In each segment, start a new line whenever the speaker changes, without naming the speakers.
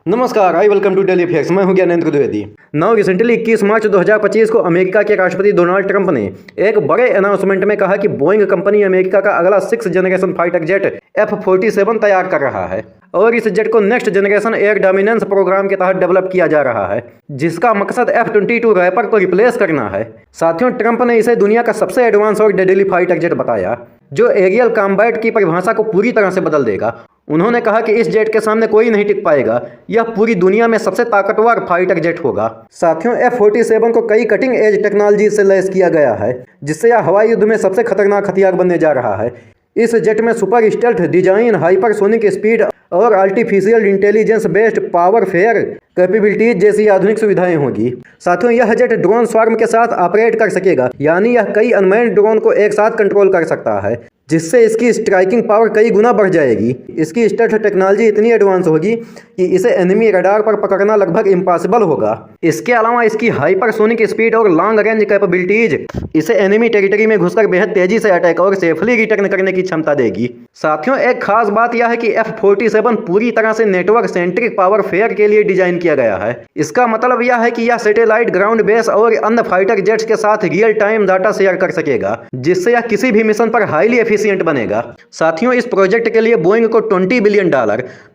नमस्कार, I welcome to daily facts. मैं हूं ज्ञानेंद्र द्विवेदी। रिसेंटली 21 मार्च 2025 को अमेरिका के राष्ट्रपति डोनाल्ड ट्रंप ने एक बड़े अनाउंसमेंट में कहा कि बोइंग कंपनी अमेरिका का अगला 6th generation fighter jet F-47 तैयार कर रहा है और इस जेट को next generation air dominance programme के तहत डेवलप किया जा रहा है, जिसका मकसद F-22 रैपर को रिप्लेस करना है। साथियों, ट्रंप ने इसे दुनिया का सबसे एडवांस और डेडली फाइटर जेट बताया, जो एरियल कॉम्बैट की परिभाषा को पूरी तरह से बदल देगा। उन्होंने कहा कि इस जेट के सामने कोई नहीं टिक पाएगा, यह पूरी दुनिया में सबसे ताकतवर फाइटर जेट होगा। साथियों, F-47 को कई कटिंग एज टेक्नोलॉजी से लैस किया गया है, जिससे यह हवाई युद्ध में सबसे खतरनाक हथियार बनने जा रहा है। इस जेट में super stealth design, hypersonic speed और artificial intelligence based power fair capabilities जैसी आधुनिक सुविधाएं होगी। साथियों, यह जेट ड्रोन स्वार्म के साथ ऑपरेट कर सकेगा, यानी यह कई अनमैन्ड ड्रोन को एक साथ कंट्रोल कर सकता है, जिससे इसकी स्ट्राइकिंग पावर कई गुना बढ़ जाएगी। इसकी स्टेल्थ टेक्नोलॉजी इतनी एडवांस होगी कि इसे एनिमी रडार पर पकड़ना लगभग इम्पॉसिबल होगा। इसके अलावा इसकी हाइपरसोनिक स्पीड और लॉन्ग रेंज कैपेबिलिटीज इसे एनिमी टेरिटरी में घुसकर बेहद तेजी से अटैक और सेफली रिटर्न करने की क्षमता देगी। साथियों, एक खास बात यह है कि F-47 पूरी तरह से नेटवर्क सेंट्रिक पावर फेयर के लिए डिजाइन किया गया है। इसका मतलब यह है कि यह सैटेलाइट, ग्राउंड बेस और अन्य फाइटर जेट्स के साथ रियल टाइम डाटा शेयर कर सकेगा, जिससे यह किसी भी मिशन पर हाईली एफिशिएंट बनेगा। साथियों, इस प्रोजेक्ट के लिए बोइंग को $20 बिलियन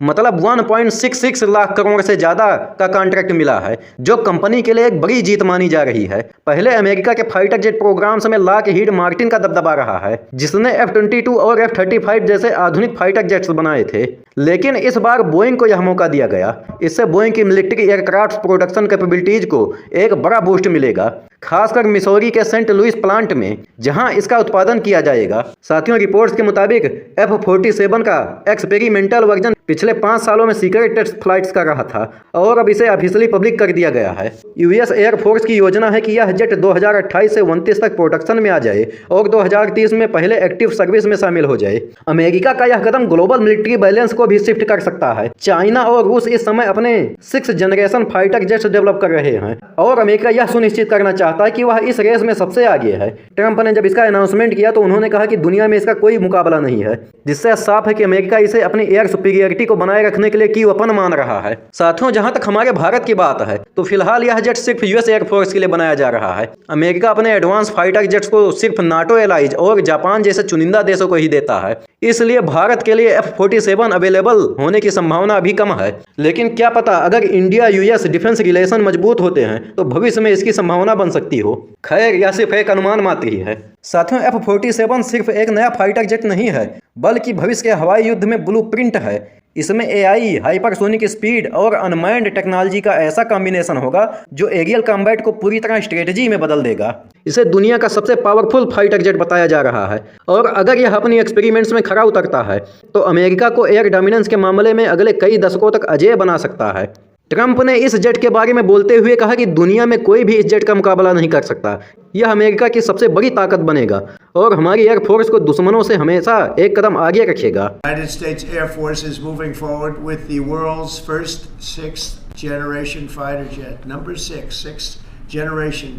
मतलब 1.66 लाख करोड़ से ज्यादा का कॉन्ट्रैक्ट मिला है, जो कंपनी के लिए एक बड़ी जीत मानी जा रही है। पहले अमेरिका के फाइटर जेट प्रोग्राम्स में लॉकहीड मार्टिन का दबदबा रहा है, जिसने F-22 और F-35 जैसे आधुनिक फाइटर जेट्स बनाए थे, लेकिन इस बार बोइंग को यह मौका दिया गया। इससे बोइंग की मिलिट्री एयरक्राफ्ट प्रोडक्शन कैपेबिलिटीज को एक बड़ा बूस्ट मिलेगा, खासकर मिसौरी के सेंट लुइस प्लांट में, जहां इसका उत्पादन किया जाएगा। साथियों, रिपोर्ट्स के मुताबिक F-47 का एक्सपेरिमेंटल वर्जन पिछले 5 सालों में सीक्रेट टेस्ट फ्लाइट्स कर रहा था और अब इसे ऑफिशियली पब्लिक कर दिया गया है। यूएस एयरफोर्स की योजना है कि यह जेट 2028 से 29 तक प्रोडक्शन में आ जाए और 2030 में पहले एक्टिव सर्विस में शामिल हो जाए। अमेरिका का यह कदम ग्लोबल मिलिट्री बैलेंस को भी शिफ्ट कर सकता है। चाइना और रूस इस समय अपने 6th generation fighter jets develop कर रहे हैं और अमेरिका यह सुनिश्चित करना चाहता है कि वह इस रेस में सबसे आगे है। ट्रंप ने जब इसका अनाउंसमेंट किया तो उन्होंने कहा कि दुनिया में इसका कोई मुकाबला नहीं है, जिससे साफ है कि अमेरिका इसे अपनी एयर सुपीरियरिटी को बनाए रखने के लिए की वेपन मान रहा है। साथियों, जहां तक हमारे भारत की बात है तो फिलहाल यह जेट सिर्फ यूएस एयरफोर्स के लिए बनाया जा रहा है। अमेरिका अपने एडवांस फाइटर जेट्स को सिर्फ नाटो एलाइज और जापान जैसे चुनिंदा देशों को ही देता है, इसलिए भारत के लिए F-47 अवेलेबल होने की संभावना अभी कम है। लेकिन क्या पता, अगर इंडिया यूएस डिफेंस रिलेशन मजबूत होते हैं तो भविष्य में इसकी संभावना बन सकती हो। खैर, यह सिर्फ एक अनुमान मात्र ही है। साथियों, F-47 सिर्फ एक नया फाइटर जेट नहीं है, बल्कि भविष्य के हवाई युद्ध में ब्लूप्रिंट है। इसमें AI, हाइपरसोनिक स्पीड और अनमैन्ड टेक्नोलॉजी का ऐसा कॉम्बिनेशन होगा जो एरियल कॉम्बैट को पूरी तरह स्ट्रेटजी में बदल देगा। इसे दुनिया का सबसे पावरफुल फाइटर जेट बताया जा रहा है और अगर यह अपनी एक्सपेरिमेंट्स में खरा उतरता है तो अमेरिका को एयर डोमिनेंस के मामले में अगले कई दशकों तक अजेय बना सकता है। ट्रंप ने इस जेट के बारे में बोलते हुए कहा कि दुनिया में कोई भी इस जेट का मुकाबला नहीं कर सकता। यह अमेरिका की सबसे बड़ी ताकत बनेगा और हमारी एयरफोर्स को दुश्मनों से हमेशा एक कदम आगे रखेगा।
United States Air Force is moving forward with the world's first 6th generation fighter jet. Number 6, 6th generation.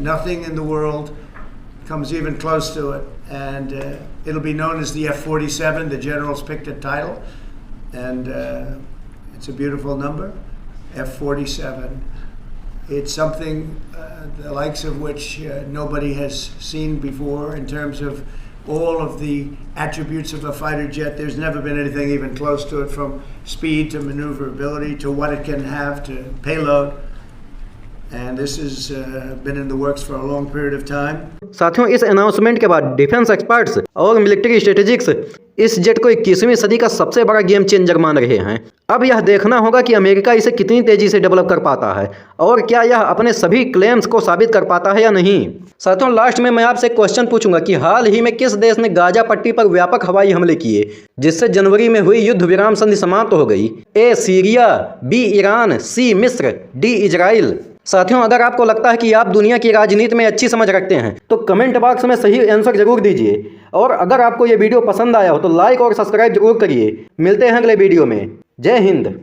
Nothing in the world comes even close to it, and it'll be known as the F-47. The generals picked a title, and it's a beautiful number, F-47. It's something the likes of which nobody has seen before in terms of all of the attributes of a fighter jet. There's never been anything even close to it, from speed to maneuverability to what it can have to payload. And this has been in the works for a long period of time.
साथियों, इस announcement के बाद defence experts और military स्ट्रेटेजिक्स इस jet को 21वीं सदी का सबसे बड़ा गेम चेंजर मान रहे हैं। अब यह देखना होगा कि अमेरिका इसे कितनी तेजी से डेवलप कर पाता है और क्या यह अपने सभी क्लेम्स को साबित कर पाता है या नहीं। साथियों, लास्ट में मैं आपसे क्वेश्चन पूछूंगा कि हाल ही में किस देश ने गाजा पट्टी पर व्यापक हवाई हमले किए, जिससे जनवरी में हुई युद्ध विराम संधि समाप्त हो गई? A Syria, B Iran, C मिस्र, D इजराइल। साथियों, अगर आपको लगता है कि आप दुनिया की राजनीति में अच्छी समझ रखते हैं तो कमेंट बॉक्स में सही आंसर जरूर दीजिए, और अगर आपको ये वीडियो पसंद आया हो तो लाइक और सब्सक्राइब जरूर करिए। मिलते हैं अगले वीडियो में। जय हिंद।